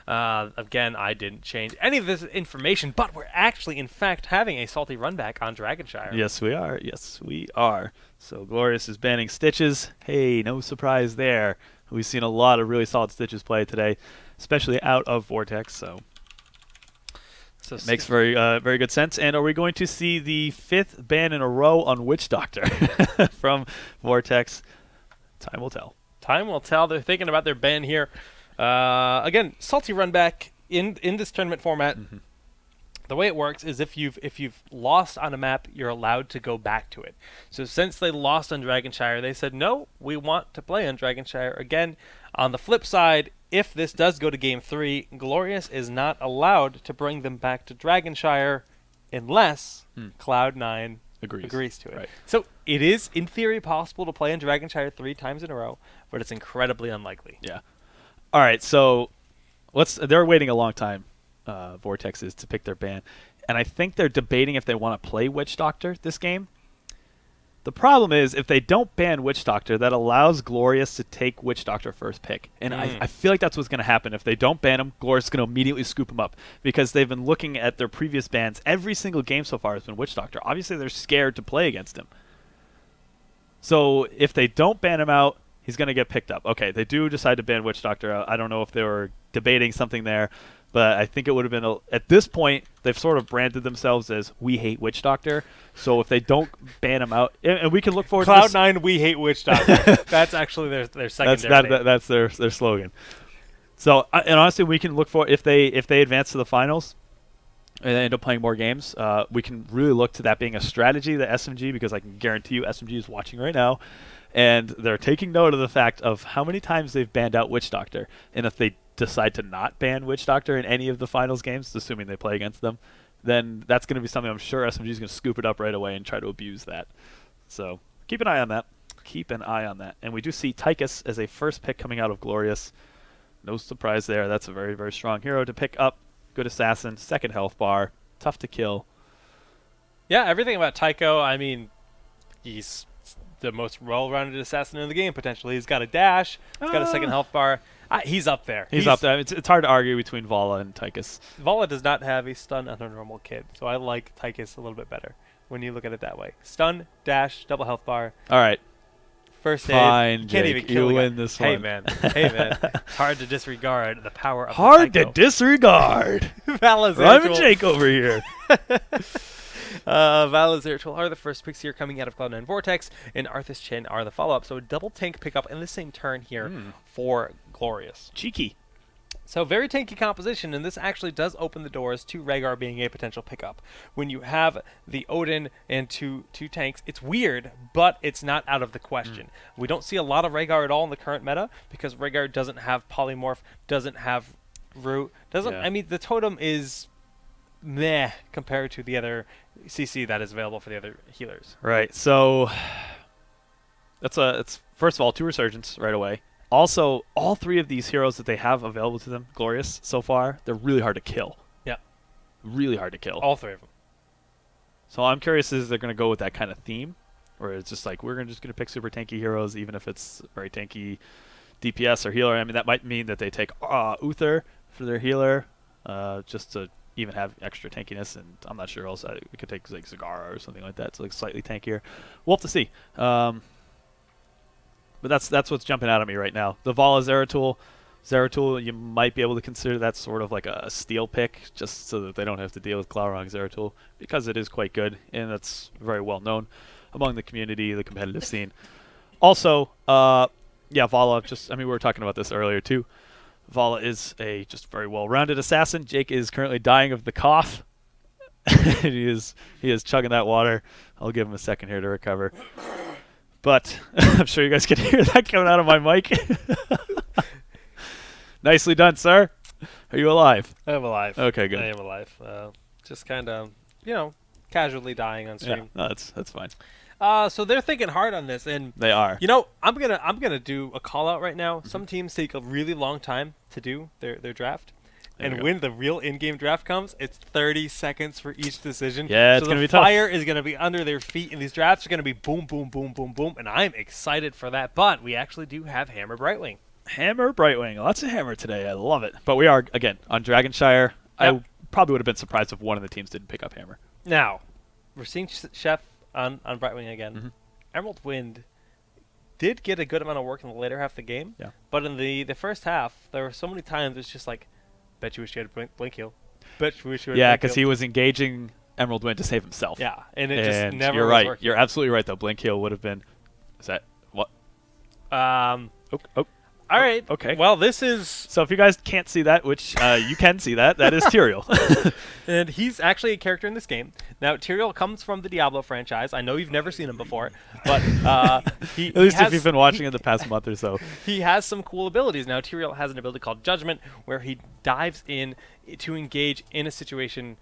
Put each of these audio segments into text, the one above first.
Again, I didn't change any of this information, but we're actually, in fact, having a salty run back on Dragonshire. Yes, we are. Yes, we are. So Glorious is banning Stitches. Hey, no surprise there. We've seen a lot of really solid Stitches play today, especially out of Vortex, so So makes very very good sense. And are we going to see the 5th ban in a row on Witch Doctor from Vortex? Time will tell. Time will tell. They're thinking about their ban here. Again, salty run back in this tournament format. Mm-hmm. The way it works is if you've lost on a map, you're allowed to go back to it. So since they lost on Dragonshire, they said, no, we want to play on Dragonshire again. On the flip side, if this does go to Game 3, Glorious is not allowed to bring them back to Dragonshire unless Cloud9 agrees to it. Right. So it is, in theory, possible to play in Dragonshire 3 times in a row, but it's incredibly unlikely. Yeah. All right, so they're waiting a long time, Vortex is, to pick their ban. And I think they're debating if they want to play Witch Doctor this game. The problem is, if they don't ban Witch Doctor, that allows Glorious to take Witch Doctor first pick. And I feel like that's what's going to happen. If they don't ban him, Glorious is going to immediately scoop him up. Because they've been looking at their previous bans. Every single game so far has been Witch Doctor. Obviously, they're scared to play against him. So if they don't ban him out, he's going to get picked up. Okay, they do decide to ban Witch Doctor. I don't know if they were debating something there. But I think it would have been, at this point, they've sort of branded themselves as, we hate Witch Doctor. So if they don't ban him out, and we can look forward to Cloud9, we hate Witch Doctor. That's actually their secondary name. That's their slogan. So, and honestly, we can look for, if they advance to the finals, and they end up playing more games, we can really look to that being a strategy, the SMG, because I can guarantee you SMG is watching right now. And they're taking note of the fact of how many times they've banned out Witch Doctor. And if they decide to not ban Witch Doctor in any of the finals games, assuming they play against them, then that's going to be something I'm sure SMG is going to scoop it up right away and try to abuse that. So keep an eye on that. Keep an eye on that. And we do see Tychus as a first pick coming out of Glorious. No surprise there. That's a very, very strong hero to pick up. Good assassin, second health bar, tough to kill. Yeah, everything about Tycho, I mean, he's the most well-rounded assassin in the game, potentially. He's got a dash, he's got a second health bar. He's up there. He's up there. It's hard to argue between Vala and Tychus. Vala does not have a stun on a normal kid, so I like Tychus a little bit better when you look at it that way. Stun, dash, double health bar. All right. First Fine, aid. Jake, Can't even kill you a guy. win this Hey, one. man. Hey, man. It's hard to disregard the power of Hard the to disregard. Vala's I'm Jake over here. Vala's Zeratul are the first picks here coming out of Cloud9 Vortex, and Arthas Chin are the follow-up. So a double tank pickup in the same turn here for Glorious. Cheeky. So very tanky composition, and this actually does open the doors to Rhaegar being a potential pickup. When you have the Odin and two tanks, it's weird, but it's not out of the question. We don't see a lot of Rhaegar at all in the current meta, because Rhaegar doesn't have Polymorph, doesn't have Root, I mean, the totem is meh compared to the other CC that is available for the other healers. Right. So it's first of all 2 resurgence right away. Also, all 3 of these heroes that they have available to them, Glorious, so far, they're really hard to kill. Yeah. Really hard to kill. All 3 of them. So I'm curious if they're going to go with that kind of theme, or it's just like, we're just going to pick super tanky heroes, even if it's very tanky DPS or healer. I mean, that might mean that they take Uther for their healer, just to even have extra tankiness, and I'm not sure else. We could take like Zagara or something like that, so like slightly tankier. We'll have to see. But that's what's jumping out at me right now. The Vala Zeratul, you might be able to consider that sort of like a steal pick, just so that they don't have to deal with Glaurung Zeratul, because it is quite good, and that's very well known among the community, the competitive scene. Also, yeah, Vala, we were talking about this earlier too. Vala is a just very well-rounded assassin. Jake is currently dying of the cough. he is chugging that water. I'll give him a second here to recover. But I'm sure you guys can hear that coming out of my mic. Nicely done, sir. Are you alive? I am alive. Okay, good. I am alive. Just kind of, casually dying on stream. Yeah, no, that's fine. So they're thinking hard on this, and they are. I'm gonna do a call out right now. Some teams take a really long time to do their draft. And when the real in-game draft comes, it's 30 seconds for each decision. Yeah, it's going to be tough. So the fire is going to be under their feet, and these drafts are going to be boom, boom, boom, boom, boom. And I'm excited for that. But we actually do have Hammer Brightwing. Hammer, Brightwing. Lots of hammer today. I love it. But we are, again, on Dragonshire. Yep. I probably would have been surprised if one of the teams didn't pick up hammer. Now, we're seeing Chef on Brightwing again. Mhm. Emerald Wind did get a good amount of work in the later half of the game. Yeah. But in the first half, there were so many times it's just like, bet you wish you had a blink heal. Bet you wish you had a Yeah, blink because heal. he was engaging Emerald Wind to save himself. Yeah, and it just And never you're was right. working. You're absolutely right, though. Blink heal would have been... Is that... What? Oh. All right. Okay. Well, this is... So if you guys can't see that, which you can see that is Tyrael. And he's actually a character in this game. Now, Tyrael comes from the Diablo franchise. I know you've never seen him before, but he At least has, if you've been watching in the past month or so. he has some cool abilities. Now, Tyrael has an ability called Judgment, where he dives in to engage in a situation.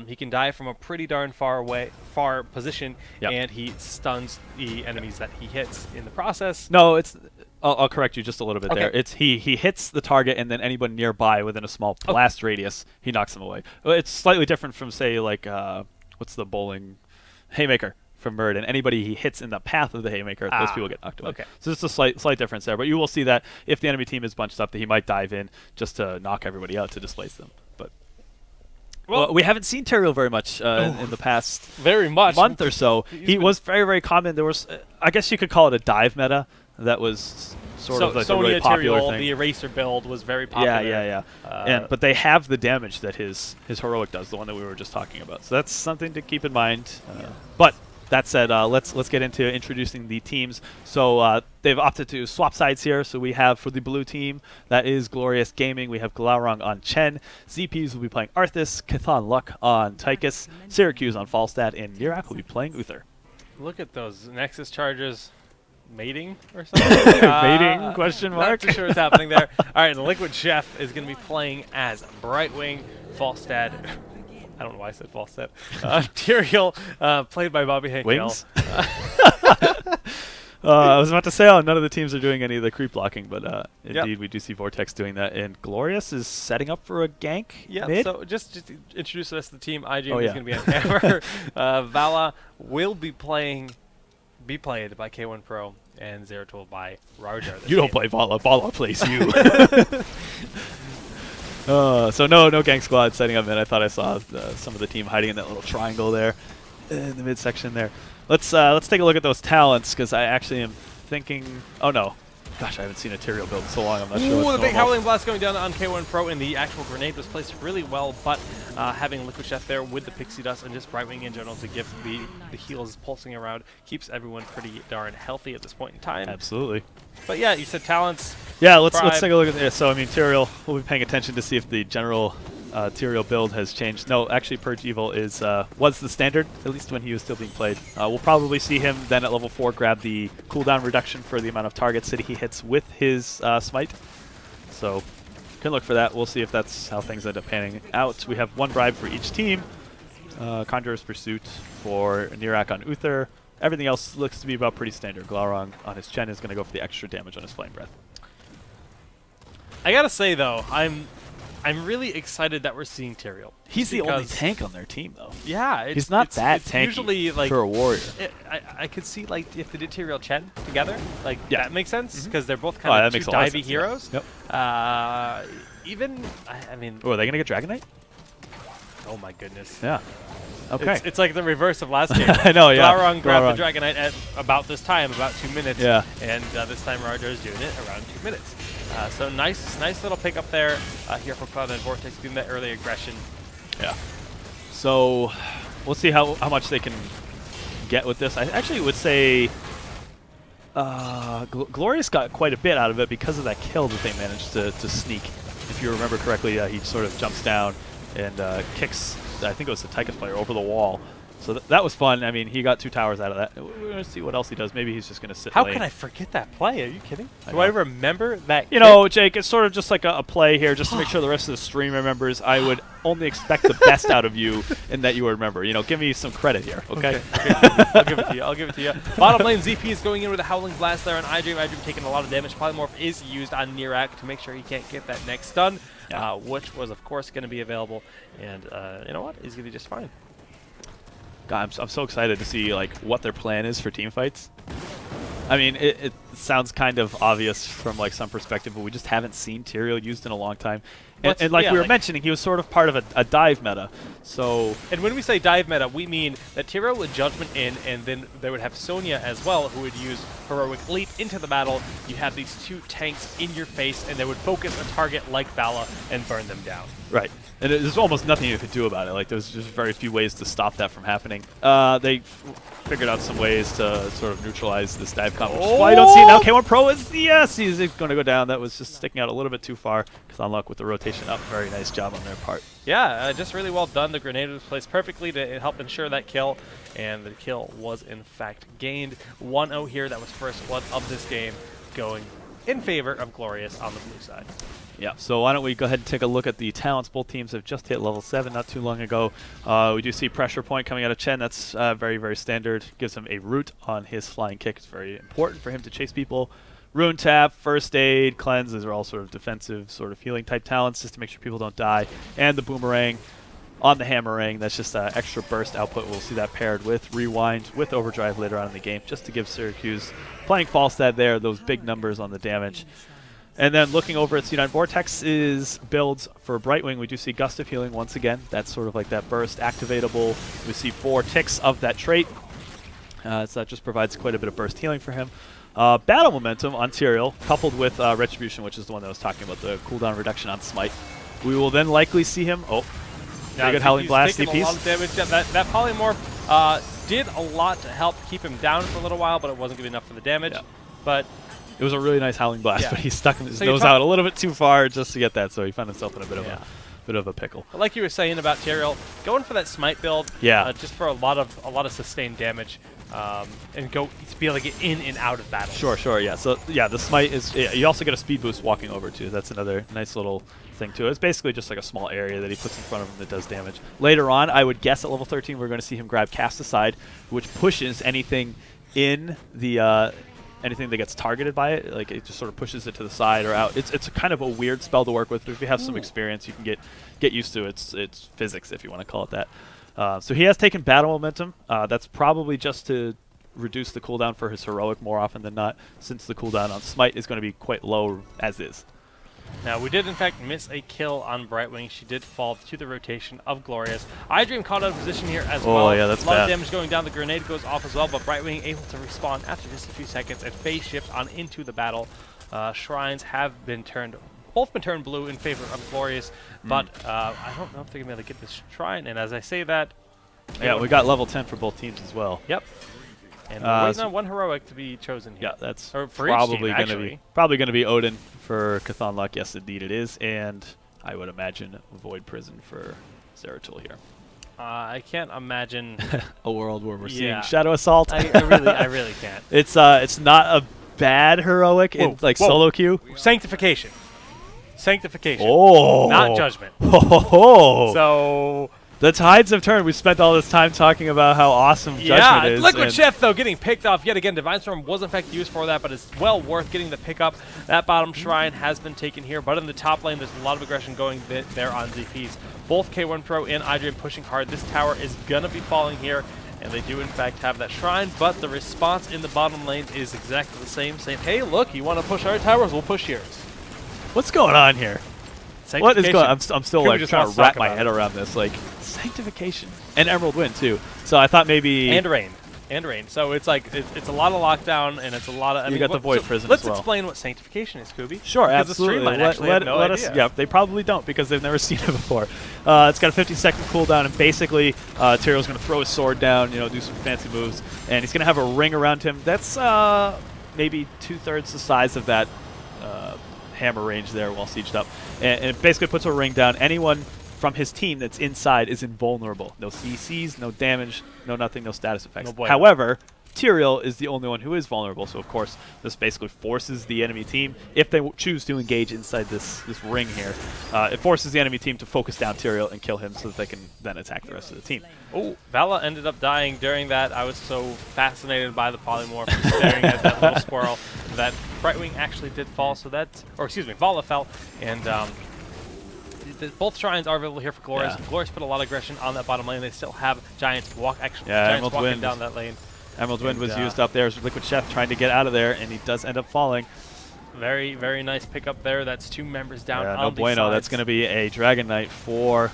He can dive from a pretty darn far position, Yep. and he stuns the enemies that he hits in the process. No, it's... I'll correct you just a little bit Okay. there. It's he hits the target, and then anyone nearby within a small blast radius, he knocks them away. Well, it's slightly different from, say, like, what's the bowling? Haymaker from Murd, and anybody he hits in the path of the Haymaker, those people get knocked away. Okay. So it's a slight difference there, but you will see that if the enemy team is bunched up, that he might dive in just to knock everybody out to displace them. But well, we haven't seen Tyrael very much in the past Very much. month or so. He's He been- was very, very common. There was, I guess you could call it a dive meta. That was sort of like a Sonya really popular Tyrael, thing. the Eraser build, was very popular. Yeah. But they have the damage that his heroic does, the one that we were just talking about. So that's something to keep in mind. But that said, let's get into introducing the teams. So they've opted to swap sides here. So we have for the blue team, that is Glorious Gaming. We have Glaurung on Chen. ZPs will be playing Arthas. Cthon Luck on Tychus. Syracuse on Falstad. And Nirak will be playing Uther. Look at those Nexus charges. Mating or something? Mating, question Not mark? too sure what's happening there. All right, the Liquid Chef is going to be playing as Brightwing. Falstad. I don't know why I said Falstad. Tyrael, played by Bobby Hankel. Wings? I was about to say, none of the teams are doing any of the creep blocking, but indeed we do see Vortex doing that. And Glorious is setting up for a gank mid? So just to introduce the rest of the team, IGM Oh, is yeah. going to be on Hammer. Vala will be played by K1 Pro, and Zeratul by Rajar. You don't play Vala. Vala plays you. So no gang squad setting up mid. I thought I saw some of the team hiding in that little triangle there in the midsection there. Let's take a look at those talents, because I actually am thinking... Oh, no. Gosh, I haven't seen a Tyrael build in so long. I'm not sure Ooh, what's the big normal. Howling Blast going down on K1 Pro, and the actual grenade was placed really well, but having Liquid Chef there with the Pixie Dust and just Brightwing in general to give the heals pulsing around keeps everyone pretty darn healthy at this point in time. Absolutely. But yeah, you said talents. Yeah, let's Bribe. take a look at this. So, I mean, Tyrael, we'll be paying attention to see if the general Tyrael build has changed. No, actually, Purge Evil was the standard, at least when he was still being played. We'll probably see him then at level 4 grab the cooldown reduction for the amount of targets that he hits with his smite. So, can look for that. We'll see if that's how things end up panning out. We have one bribe for each team. Conjurer's Pursuit for Nirak on Uther. Everything else looks to be about pretty standard. Glaurung on his Chen is going to go for the extra damage on his Flame Breath. I gotta say though, I'm really excited that we're seeing Tyrael. He's the only because- tank on their team, though. Yeah, He's not that it's tanky usually like for a warrior. I could see like if they did Tyrael Chen together, like Yeah. that makes sense because they're both Oh, kind that of two makes a lot of divey sense, yeah. heroes. Yep. Even I mean, Oh, are they going to get Dragon Knight? oh my goodness. Yeah. Okay. It's like the reverse of last game. I know, yeah. Glaurung grabbed Glaurung. the Dragon Knight at about this time, about 2 minutes. Yeah. And this time Rajar is doing it around 2 minutes. So nice little pick up there here for Cloud and Vortex, doing that early aggression. Yeah. So, we'll see how much they can get with this. I actually would say Glorious got quite a bit out of it because of that kill that they managed to sneak. If you remember correctly, he sort of jumps down and kicks, I think it was the Tychus player, over the wall. So that was fun. I mean, he got 2 towers out of that. We're going to see what else he does. Maybe he's just going to sit How lane. can I forget that play? Are you kidding? I Do I know. remember that? You know, Jake, it's sort of just like a play here, just to make sure the rest of the stream remembers. I would only expect the best out of you in that you would remember. You know, give me some credit here, okay? I'll give it to you. I'll give it to you. Bottom lane, ZP is going in with a Howling Blast there on IGM. IGM taking a lot of damage. Polymorph is used on Nirak to make sure he can't get that next stun, Yeah. which was, of course, going to be available. And you know what? He's going to be just fine. God, I'm so excited to see like what their plan is for team fights. I mean, it sounds kind of obvious from like some perspective, but we just haven't seen Tyrael used in a long time. And like we were mentioning, he was sort of part of a dive meta. So, and when we say dive meta, we mean that Tyrael would Judgment in, and then they would have Sonya as well, who would use Heroic Leap into the battle. You have these 2 tanks in your face, and they would focus a target like Vala and burn them down. Right. And there's almost nothing you could do about it. Like, there's just very few ways to stop that from happening. They figured out some ways to sort of neutralize this dive comp, which is why you don't see it now. K1 Pro is, yes, he's going to go down. That was just sticking out a little bit too far. Unluck with the rotation up. Very nice job on their part. Yeah, just really well done. The grenade was placed perfectly to help ensure that kill, and the kill was in fact gained. 1-0 here. That was first blood of this game, going in favor of Glorious on the blue side. Yeah, so why don't we go ahead and take a look at the talents. Both teams have just hit level 7 not too long ago. We do see pressure point coming out of Chen. That's very, very standard. Gives him a root on his flying kick. It's very important for him to chase people. Rune Tap, First Aid, Cleanse, these are all sort of defensive, sort of healing type talents just to make sure people don't die. And the Boomerang on the Hammerang, that's just extra burst output. We'll see that paired with Rewind, with Overdrive later on in the game, just to give Syracuse, playing Falstad there, those big numbers on the damage. And then looking over at C9, Vortex's builds for Brightwing, we do see Gust of Healing once again. That's sort of like that burst activatable. We see 4 ticks of that trait. So that just provides quite a bit of burst healing for him. Battle Momentum on Tyrael, coupled with Retribution, which is the one that I was talking about, the cooldown reduction on Smite. We will then likely see him... Oh, very good Howling Blast DPs. A lot of damage. That Polymorph did a lot to help keep him down for a little while, but it wasn't good enough for the damage. Yeah. But it was a really nice Howling Blast, but he stuck his nose out a little bit too far just to get that, so he found himself in a bit of a pickle. But like you were saying about Tyrael, going for that Smite build, just for a lot of sustained damage. And to be able to get in and out of battles. Sure, yeah. So, yeah, the Smite is... you also get a speed boost walking over, too. That's another nice little thing, too. It's basically just like a small area that he puts in front of him that does damage. Later on, I would guess at level 13, we're going to see him grab Cast Aside, which pushes anything in the... anything that gets targeted by it. Like, it just sort of pushes it to the side or out. It's a kind of a weird spell to work with, but if you have some experience, you can get used to it. It's physics, if you want to call it that. So he has taken Battle Momentum. That's probably just to reduce the cooldown for his Heroic more often than not, since the cooldown on Smite is going to be quite low as is. Now, we did, in fact, miss a kill on Brightwing. She did fall to the rotation of Glorious. iDream caught out of position here as well. Oh, yeah, that's bad. A lot of damage going down. The grenade goes off as well, but Brightwing able to respawn after just a few seconds and phase shift on into the battle. Shrines have been both been turned blue in favor of Glorious, but I don't know if they're going to be able to get this shrine. And as I say that... Yeah, we got level 10 for both teams as well. Yep. And we're waiting on one Heroic to be chosen here. Yeah, that's probably going to be Odin for Chthon Luck. Yes, indeed it is. And I would imagine Void Prison for Zeratul here. I can't imagine a world where we're seeing Shadow Assault. I really can't. It's not a bad Heroic in like solo queue. Sanctification. Oh. Not Judgment. Oh. So... The tides have turned. We spent all this time talking about how awesome Judgment is. Liquid Chef, though, getting picked off yet again. Divine Storm was, in fact, used for that, but it's well worth getting the pickup. That bottom shrine has been taken here, but in the top lane, there's a lot of aggression going there on ZPs. Both K1 Pro and iDream pushing hard. This tower is going to be falling here, and they do, in fact, have that shrine, but the response in the bottom lane is exactly the same, saying, hey, look, you want to push our towers? We'll push yours. What's going on here? What is going on? I'm still like trying to wrap my head around this. Like, Sanctification. And Emerald Wind, too. So I thought maybe... And Rain. So it's like, it's a lot of lockdown, and it's a lot of... You got the Void Prison as well. Let's explain what Sanctification is, Kubi. Sure, absolutely. Let us, yeah, they probably don't, because they've never seen it before. It's got a 50-second cooldown, and basically, Tyrael's going to throw his sword down, do some fancy moves, and he's going to have a ring around him. That's maybe 2/3 the size of that hammer range there while sieged up. And it basically puts a ring down. Anyone from his team that's inside is invulnerable. No CCs, no damage, no nothing, no status effects. However, Tyrael is the only one who is vulnerable, so of course this basically forces the enemy team, if they choose to engage inside this ring here, it forces the enemy team to focus down Tyrael and kill him so that they can then attack the rest of the team. Oh, Vala ended up dying during that. I was so fascinated by the polymorph staring at that little squirrel that Brightwing actually did fall, so that's, or excuse me, Vala fell, and both shrines are available here for Glorious. Yeah. Glorious put a lot of aggression on that bottom lane. They still have Giants walking walking down that lane. Emerald Wind was used up there as Liquid Chef trying to get out of there, and he does end up falling. Very, very nice pickup there. That's 2 members down on no the bueno. sides. That's going to be a Dragon Knight for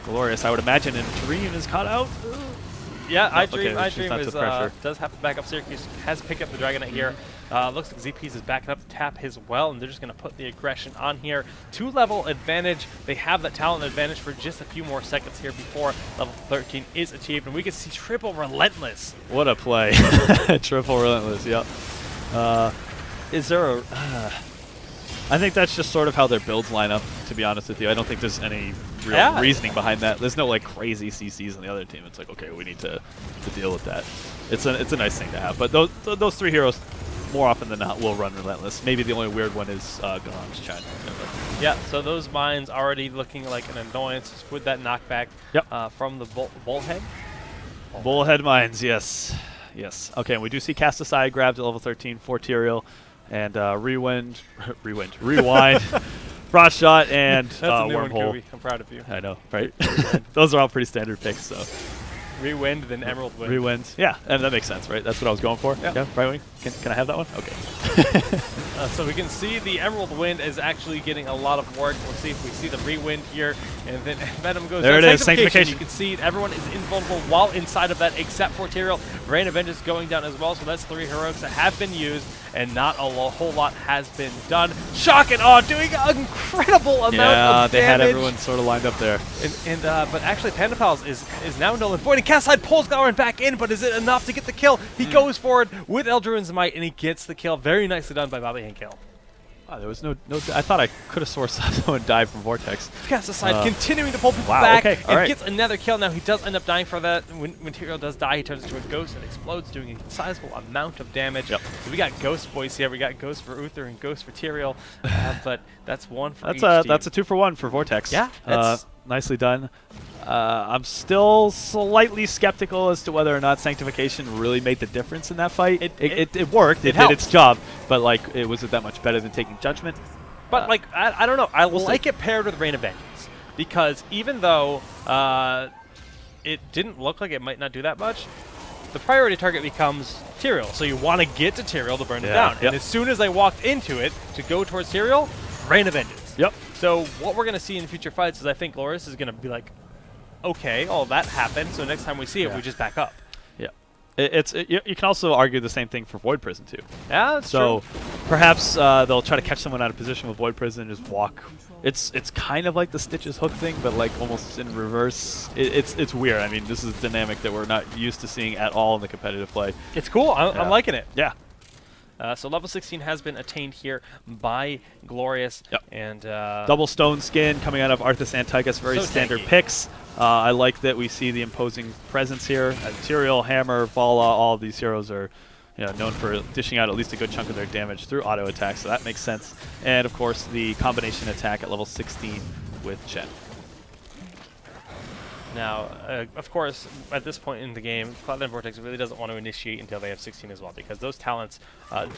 Glorious, I would imagine, and Dream is caught out. Yeah, No, iDream okay, does have to back up. Syracuse has picked up the Dragon Knight here. Looks like ZPs is backing up to tap his well, and they're just going to put the aggression on here. 2-level advantage. They have that talent advantage for just a few more seconds here before level 13 is achieved, and we can see Triple Relentless. What a play. Triple Relentless, yep. Is there a... I think that's just sort of how their builds line up, to be honest with you. I don't think there's any real reasoning behind that. There's no like crazy CCs on the other team. It's like, okay, we need to deal with that. It's a nice thing to have. But those 3 heroes, more often than not, will run Relentless. Maybe the only weird one is Garam's Chad. Yeah, so those mines already looking like an annoyance with that knockback from the Bullhead. Bullhead mines, yes. Yes. Okay, and we do see Cast Aside grabbed at level 13 for Tyrael. And Rewind, Broad Shot, and That's a new Wormhole. one, Kobe. I'm proud of you. I know, right? Those are all pretty standard picks, so. Rewind, then Emerald Wind. Rewind, yeah, and that makes sense, right? That's what I was going for. Yeah, right wing. Can I have that one? Okay. So we can see the Emerald Wind is actually getting a lot of work. We'll see if we see the Rewind here, and then Venom goes there. Down. It is, Sanctification. You can see everyone is invulnerable while inside of that, except for Tyrael. Rain of Vengeance going down as well, so that's 3 heroics that have been used, and not a whole lot has been done. Shock and Awe doing an incredible amount of damage. They had everyone sort of lined up there. But actually, Panda Pals is now null and void, and Cast Side pulls Gowron back in, but is it enough to get the kill? He goes forward with Eldruin's Might, and he gets the kill. Very nicely done by Bobby Henkel. Wow, there was no. I thought I could have sourced someone died from Vortex. Cast Aside continuing to pull people back, okay, and gets another kill. Now he does end up dying for that. When Tyrael does die, he turns into a ghost and explodes, doing a sizable amount of damage. So we got Ghost Boys here. We got Ghost for Uther and Ghost for Tyrael, but that's one for each team. That's a 2-for-1 for Vortex. Yeah, that's nicely done. I'm still slightly skeptical as to whether or not Sanctification really made the difference in that fight. It worked. It did its job, but like, was it that much better than taking Judgment? But like, I don't know. I like it paired with Rain of Vengeance, because even though it didn't look like it might not do that much, the priority target becomes Tyrael. So you want to get to Tyrael to burn it down. And as soon as they walked into it to go towards Tyrael, Rain of Vengeance. Yep. So what we're going to see in future fights is I think Glorious is going to be like, okay, all that happened, so next time we see it, we just back up. Yeah. You can also argue the same thing for Void Prison, too. Yeah, that's true. Perhaps they'll try to catch someone out of position with Void Prison and just walk. It's kind of like the Stitches hook thing, but like almost in reverse. It's weird. I mean, this is a dynamic that we're not used to seeing at all in the competitive play. It's cool. I'm liking it. Yeah. So level 16 has been attained here by Glorious. Yep. And double stone skin coming out of Arthas Antiochus, very standard picks. I like that we see the imposing presence here. Tyrael, Hammer, Vala, all of these heroes are known for dishing out at least a good chunk of their damage through auto attacks, so that makes sense. And of course, the combination attack at level 16 with Chen. Now, of course, at this point in the game, Cloud9 Vortex really doesn't want to initiate until they have 16 as well, because those talents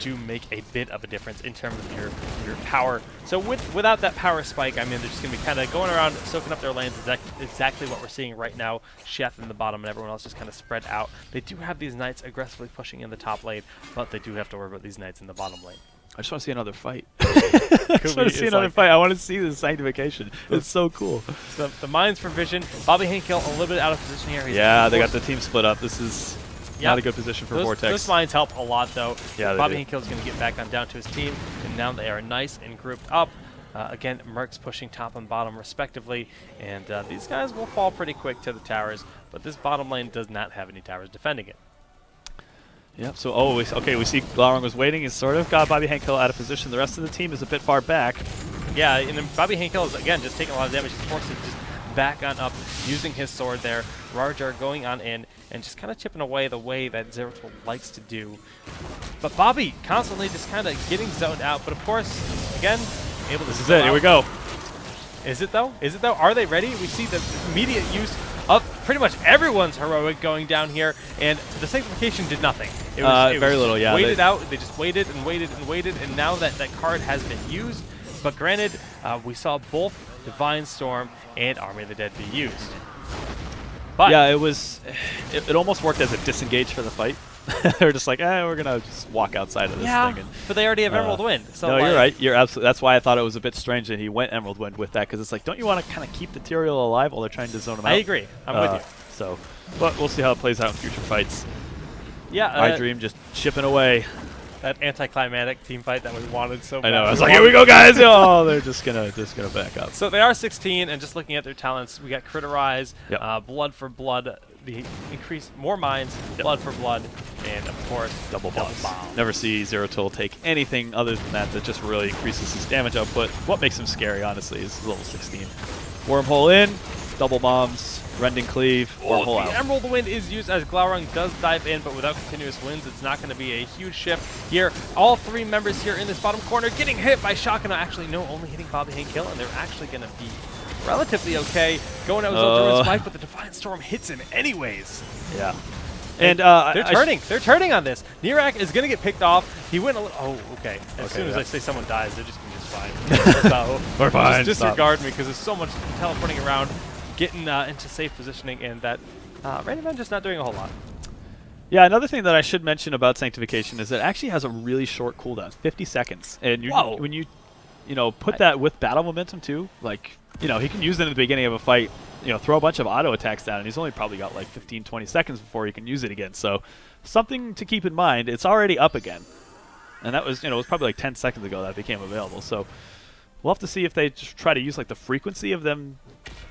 do make a bit of a difference in terms of your power. So without that power spike, I mean, they're just going to be kind of going around, soaking up their lanes, exactly what we're seeing right now. Chef in the bottom and everyone else just kind of spread out. They do have these Knights aggressively pushing in the top lane, but they do have to worry about these Knights in the bottom lane. I just want to see another fight. I just want to see another fight. I want to see the Sanctification. It's so cool. The Mines for Vision. Bobby Henkel a little bit out of position here. They got the team split up. This is not a good position for Vortex. Those Mines help a lot, though. Yeah, Bobby Henkel is going to get back on down to his team, and now they are nice and grouped up. Again, Merc's pushing top and bottom respectively, and these guys will fall pretty quick to the towers, but this bottom lane does not have any towers defending it. Yep, so, we see Glaurung was waiting. He's sort of got Bobby Henkel out of position. The rest of the team is a bit far back. Yeah, and then Bobby Henkel is, again, just taking a lot of damage. He's forced to just back on up, using his sword there. Rarjar going on in, and just kind of chipping away the way that Zeratul likes to do. But Bobby constantly just kind of getting zoned out, but of course, again, able to... This is it, here we go. Is it though? Is it though? Are they ready? We see the immediate use of pretty much everyone's heroic going down here, and the Sanctification did nothing. It was very little, yeah. Waited out. They just waited and waited and waited, and now that card has been used. But granted, we saw both Divine Storm and Army of the Dead be used. But yeah, it almost worked as a disengage for the fight. They're just like, we're gonna just walk outside of this thing. And, but they already have Emerald Wind. So no, you're right. You're absolutely. That's why I thought it was a bit strange that he went Emerald Wind with that, because it's like, don't you want to kind of keep the Tyrael alive while they're trying to zone him out? I agree. I'm with you. So, but we'll see how it plays out in future fights. Yeah, My dream just chipping away. That anticlimactic team fight that we wanted so bad. I know. I was like, here we go, guys. Oh, they're just gonna back up. So they are 16, and just looking at their talents, we got Criterize, Yep. Blood for Blood, the increase more mines, Blood for Blood, and of course Double bombs. Never see Zeratul take anything other than that just really increases his damage output. What makes him scary, honestly, is level 16. Wormhole in, double bombs, rending cleave, wormhole out. The Emerald Wind is used as Glaurung does dive in, but without continuous winds, it's not going to be a huge shift here. All three members here in this bottom corner getting hit by Shotgun. Actually, no, only hitting Bobby Hank Kill, and they're actually going to be relatively okay. Going out with Ultra Spike, but the Defiant Storm hits him anyways. Yeah. And they're turning on this. Nirak is going to get picked off. He went a little. Oh, okay. As soon as I say someone dies, they're just going to be just fine. So we're fine. Just disregard me because there's so much teleporting around, getting into safe positioning, and that Rain just not doing a whole lot. Yeah, another thing that I should mention about Sanctification is it actually has a really short cooldown, 50 seconds. And when you put that with battle momentum too, like, he can use it in the beginning of a fight, throw a bunch of auto attacks down, and he's only probably got like 15, 20 seconds before he can use it again. So something to keep in mind. It's already up again. And that was, it was probably like 10 seconds ago that became available. So we'll have to see if they just try to use like the frequency of them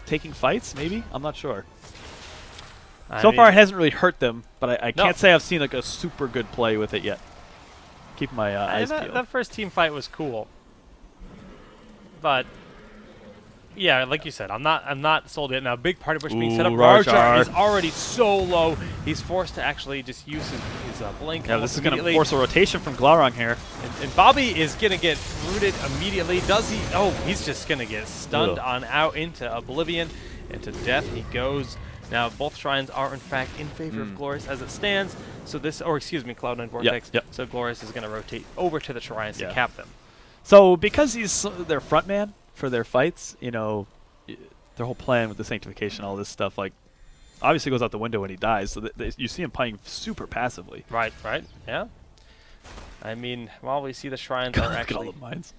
taking fights, maybe? I'm not sure. So far, it hasn't really hurt them, but I can't say I've seen like a super good play with it yet. Keep my eyes peeled. That first team fight was cool, but yeah, like you said, I'm not sold yet. Now, big party bush being set up. Rarjar is already so low. He's forced to actually just use his blink. Yeah, this is going to force a rotation from Glaurung here. And Bobby is going to get rooted immediately. Does he? Oh, he's just going to get stunned on out into oblivion, into death he goes. Now, both shrines are, in fact, in favor of Glorious as it stands. So this, or excuse me, Cloud9 Vortex. Yep. So Glorious is going to rotate over to the shrines to cap them. So because he's their front man for their fights, their whole plan with the Sanctification, all this stuff, like, obviously goes out the window when he dies. So you see him playing super passively. Right, yeah. I mean, while we see the shrines are actually... Look at all the mines.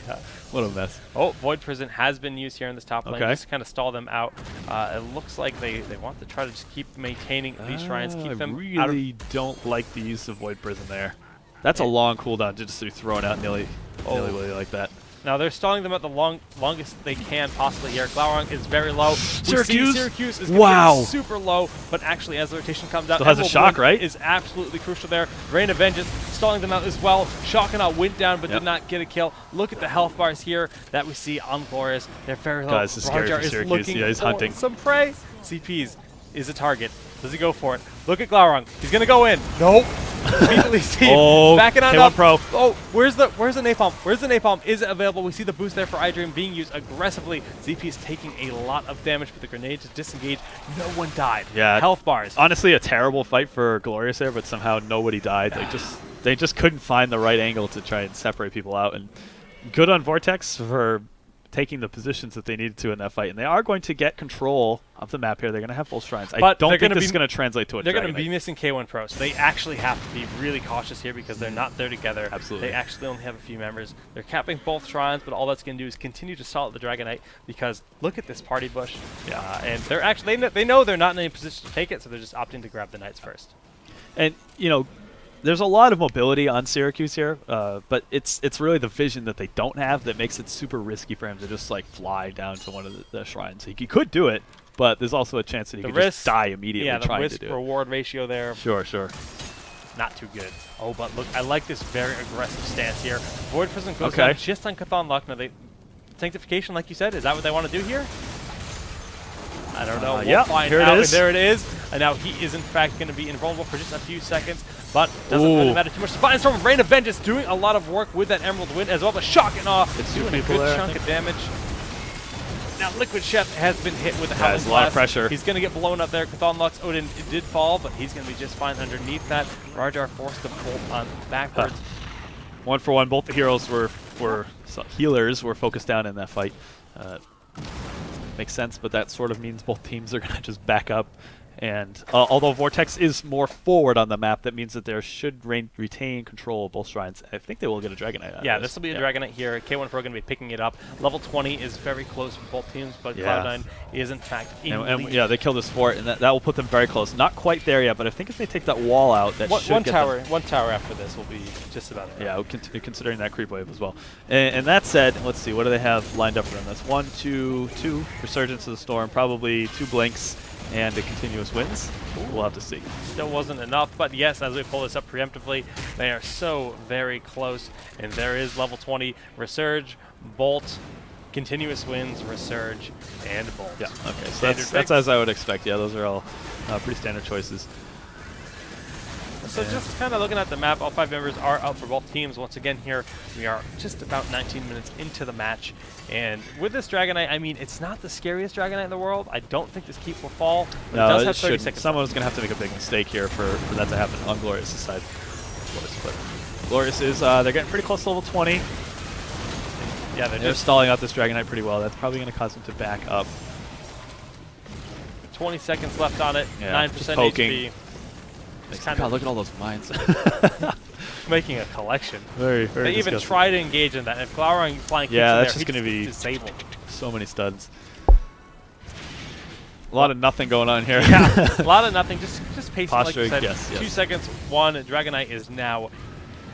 Yeah. What a mess. Oh, Void Prison has been used here in this top lane, just to kind of stall them out. It looks like they want to try to just keep maintaining these shrines, keep them I really don't like the use of Void Prison there. That's a long cooldown to just be thrown out nilly-willy like that. Now they're stalling them at the longest they can possibly here. Glaurung is very low. Syracuse is going super low, but actually as the rotation comes out, still has a shock, right? Is absolutely crucial there. Rain of Vengeance stalling them out as well. Shocking went down, but did not get a kill. Look at the health bars here that we see on Glorious. They're very low. Guys, this is scary for Syracuse. He's hunting some prey. CPs is a target. Does he go for it? Look at Glaurung. He's gonna go in. Nope. Immediately see backing on up. Pro. Oh, where's the napalm? Where's the napalm? Is it available? We see the boost there for iDream being used aggressively. ZP is taking a lot of damage, but the grenade to disengage. No one died. Yeah. Health bars. Honestly, a terrible fight for Glorious there, but somehow nobody died. They just couldn't find the right angle to try and separate people out. And good on Vortex for taking the positions that they needed to in that fight, and they are going to get control of the map here. They're going to have full shrines. I don't think this is going to translate to a They're going to be missing K1 Pro, so they actually have to be really cautious here because they're not there together. Absolutely. They actually only have a few members. They're capping both shrines, but all that's going to do is continue to stall at the Dragonite because look at this party bush. And they're actually they know they're not in any position to take it, so they're just opting to grab the Knights first. And there's a lot of mobility on Syracuse here, but it's really the vision that they don't have that makes it super risky for him to just like fly down to one of the shrines. He could do it, but there's also a chance that he could just die immediately trying to do it. Yeah, the risk-reward ratio there. Sure. Not too good. Oh, but look, I like this very aggressive stance here. Void Prison goes down just on Chthon Luck. Now, Sanctification, like you said, is that what they want to do here? I don't know. We'll find here out. it is. And there it is. And now he is, in fact, going to be invulnerable for just a few seconds. But doesn't really matter too much. Defiant Storm, Rain of Vengeance doing a lot of work with that Emerald Wind as well. But Shock and Awe doing a good chunk of damage. Now Liquid Chef has been hit with a Howling Blast. A lot of pressure. He's going to get blown up there. Chthon Luck's Odin did fall, but he's going to be just fine underneath that. Rarjar forced to bolt on backwards. 1 for 1. Both the heroes healers were focused down in that fight. Makes sense, but that sort of means both teams are going to just back up And although Vortex is more forward on the map, that means that they should retain control of both shrines. I think they will get a Dragon Knight. Yeah, this will be a Dragon Knight here. K1 Pro going to be picking it up. Level 20 is very close for both teams, but Cloud9 is in fact in lead. Yeah, they killed this fort, and that will put them very close. Not quite there yet, but I think if they take that wall out, that should one get tower. them. One tower after this will be just about it. Yeah, considering that creep wave as well. And that said, let's see, what do they have lined up for them? That's 1, 2, 2 Resurgence of the Storm, probably 2 Blinks, and a continuous wins. We'll have to see. Still wasn't enough, but yes, as we pull this up preemptively, they are so very close. And there is level 20 Resurge, Bolt, continuous wins, Resurge, and Bolt. Yeah, okay, so that's as I would expect. Yeah, those are all pretty standard choices. So just kind of looking at the map, all 5 members are up for both teams. Once again here, we are just about 19 minutes into the match. And with this Dragon Knight, I mean, it's not the scariest Dragon Knight in the world. I don't think this keep will fall, but no, it does have 30 seconds. Someone's going to have to make a big mistake here for that to happen on Glorious' side. Of course, but Glorious is, they're getting pretty close to level 20. Yeah, they're just stalling out this Dragon Knight pretty well. That's probably going to cause them to back up. 20 seconds left on it, yeah, 9% just poking. HP. God, look at all those mines. Making a collection. Very They even disgusting. try to engage in that. If Glaurung flying yeah, that's just going to be disabled. So many studs. A lot of nothing going on here. Yeah, a lot of nothing. Just pacing, Posturing, like you said. yes. 2 seconds, 1. Dragon Knight is now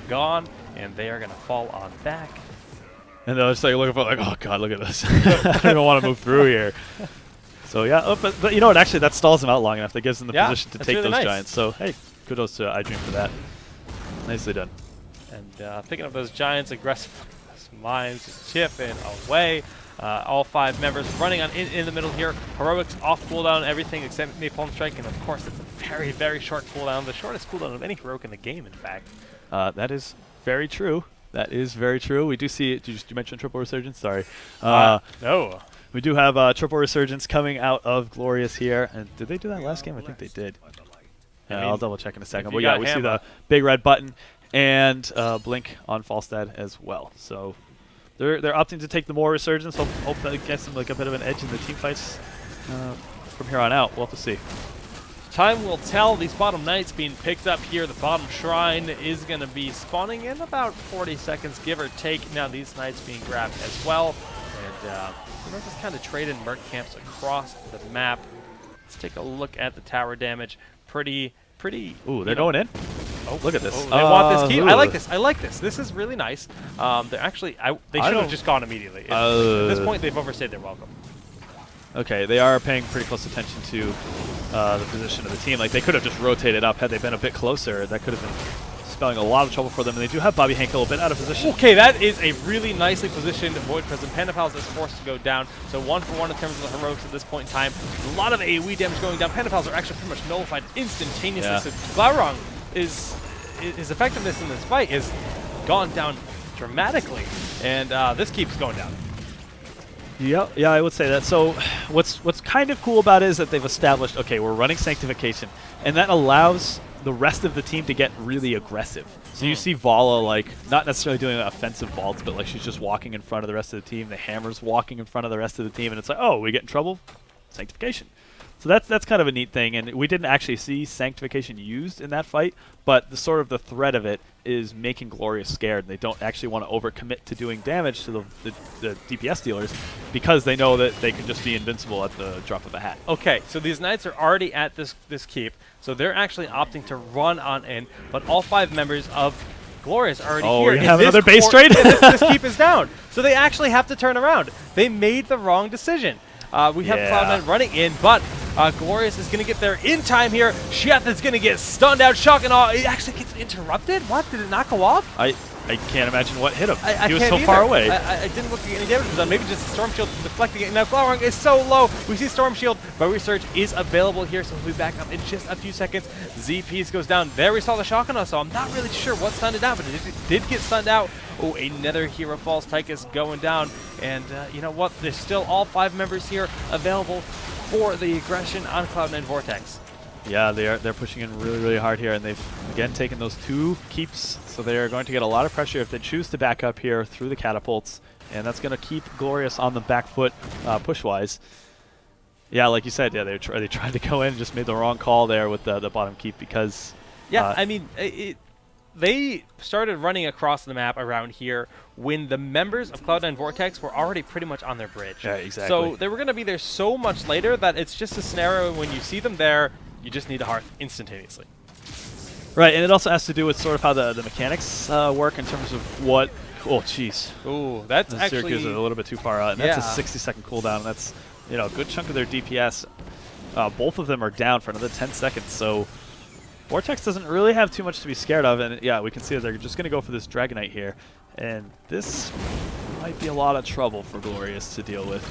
gone, and they are going to fall on back. And they're just like looking for, like, oh god, look at this. I don't even want to move through here. So yeah, but you know what? Actually, that stalls them out long enough. That gives them the position to take really those nice. giants. So hey, kudos to iDream for that. Nicely done. And picking up those giants, aggressive mines, just chipping away. All 5 members running on in the middle here. Heroics off cooldown, everything except Napalm Strike, and of course it's a very, very short cooldown. The shortest cooldown of any heroic in the game, in fact. That is very true. That is very true. We do see. Did you mention Triple Resurgence? Sorry. No. We do have Triple Resurgence coming out of Glorious here. And did they do that last game? I think they did. I'll double check in a second. But yeah, we see the big red button and Blink on Falstad as well. So they're opting to take the more Resurgence. Hope that gets them like a bit of an edge in the team fights from here on out. We'll have to see. Time will tell. These bottom knights being picked up here. The bottom shrine is going to be spawning in about 40 seconds, give or take. Now these knights being grabbed as well. And just kind of trading merc camps across the map. Let's take a look at the tower damage. Pretty. Ooh, they're going in. Oh, look at this. Oh, they want this keep. I like this. I like this. This is really nice. They're actually. They should have just gone immediately. At this point, they've overstayed their welcome. Okay, they are paying pretty close attention to the position of the team. Like, they could have just rotated up had they been a bit closer. That could have been spelling a lot of trouble for them. And they do have Bobby Hankel a bit out of position. Okay, that is a really nicely positioned Void Present. Panda Pals is forced to go down. So 1 for 1 in terms of the heroics at this point in time. A lot of AoE damage going down. Panda Pals are actually pretty much nullified instantaneously. Yeah. So Glaurung his effectiveness in this fight is gone down dramatically. And this keeps going down. Yeah, I would say that. So what's kind of cool about it is that they've established, okay, we're running Sanctification, and that allows the rest of the team to get really aggressive. So you see Vala, like, not necessarily doing offensive vaults, but like she's just walking in front of the rest of the team. The Hammer's walking in front of the rest of the team, and it's like, oh, we get in trouble? Sanctification. So that's kind of a neat thing, and we didn't actually see Sanctification used in that fight, but the sort of the threat of it is making Glorious scared, and they don't actually want to overcommit to doing damage to the DPS dealers because they know that they can just be invincible at the drop of a hat. Okay, so these knights are already at this keep, so they're actually opting to run on in, but all 5 members of Glorious are already here. Oh, we have another base trade? this keep is down, so they actually have to turn around. They made the wrong decision. We have Cloud9 running in, but Glorious is going to get there in time here. Sheth is going to get stunned out, shock and awe. It actually gets interrupted? What? Did it not go off? I can't imagine what hit him. He was so far away. I didn't look at any damage was done. Maybe just Storm Shield deflecting it. Now Glaurung is so low. We see Storm Shield, but Research is available here, so he'll be back up in just a few seconds. ZP's goes down. There we saw the shock on us, so I'm not really sure what stunned it down, but it did get stunned out. Oh, another hero falls. Tychus going down. And you know what? There's still all 5 members here available for the aggression on Cloud9 Vortex. Yeah, they're pushing in really, really hard here, and they've, again, taken those 2 keeps, so they're going to get a lot of pressure if they choose to back up here through the catapults, and that's going to keep Glorious on the back foot push-wise. Yeah, like you said, yeah, they tried to go in and just made the wrong call there with the bottom keep because. Yeah, I mean, they started running across the map around here when the members of Cloud9 Vortex were already pretty much on their bridge. Yeah, exactly. So they were going to be there so much later that it's just a scenario when you see them there, you just need a hearth instantaneously. Right, and it also has to do with sort of how the mechanics work in terms of what. Oh, jeez. Ooh, that's actually Syracuse is a little bit too far out, and yeah. that's a 60-second cooldown. And that's a good chunk of their DPS. Both of them are down for another 10 seconds, so Vortex doesn't really have too much to be scared of. And yeah, we can see that they're just going to go for this Dragonite here, and this might be a lot of trouble for Glorious to deal with.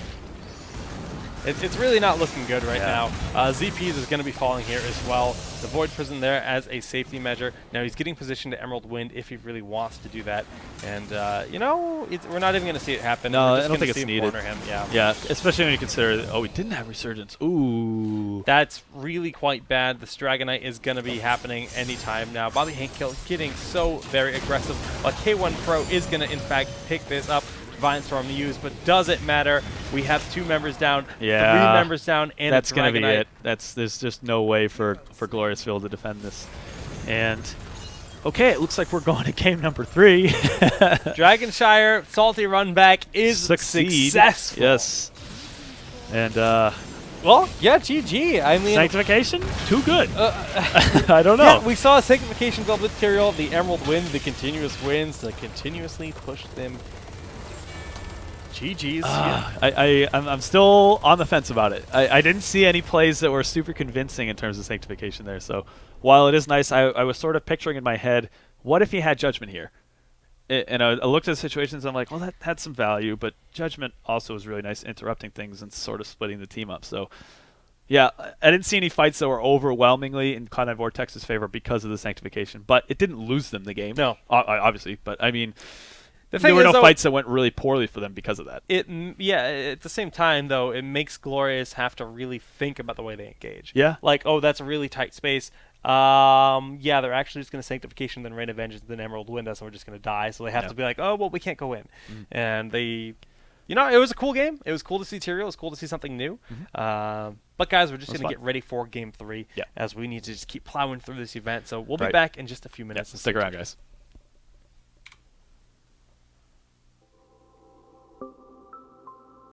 It's really not looking good right now. ZPs is going to be falling here as well. The Void Prison there as a safety measure. Now he's getting positioned to Emerald Wind if he really wants to do that. And, you know, we're not even going to see it happen. No, we're just I don't think see it's him needed. corner him. Yeah. Yeah, especially when you consider, oh, we didn't have Resurgence. Ooh. That's really quite bad. The Dragonite is going to be happening anytime now. Bobby Hankill getting so very aggressive. While K1 Pro is going to, in fact, pick this up. Divine Storm used, but does it matter? We have 2 members down, 3 members down, and that's a going to be Dragonite. it. There's just no way for Glorious Field to defend this. And okay, it looks like we're going to game number 3. Dragonshire salty run back is successful. Yes. And well, yeah, GG. I mean, Sanctification, too good. I don't know. Yeah, we saw a Sanctification build with Tyrael, the Emerald Wind, the continuous wins to continuously push them. GG's. I'm still on the fence about it. I didn't see any plays that were super convincing in terms of Sanctification there. So while it is nice, I was sort of picturing in my head, what if he had Judgment here? And I looked at the situations, and I'm like, well, that had some value, but Judgment also was really nice, interrupting things and sort of splitting the team up. So yeah, I didn't see any fights that were overwhelmingly in Cloud9 Vortex's favor because of the Sanctification, but it didn't lose them the game. No. Obviously, but I mean, there were no fights that went really poorly for them because of that. Yeah, at the same time, though, it makes Glorious have to really think about the way they engage. Yeah. Like, oh, that's a really tight space. Yeah, they're actually just going to Sanctification, then Rain of Vengeance, then Emerald Wind us, and we're just going to die. So they have to be like, oh, well, we can't go in. And they, you know, it was a cool game. It was cool to see Tyrael. It was cool to see something new. But, guys, we're just going to get ready for Game 3 as we need to just keep plowing through this event. So we'll be back in just a few minutes. Stick around, guys.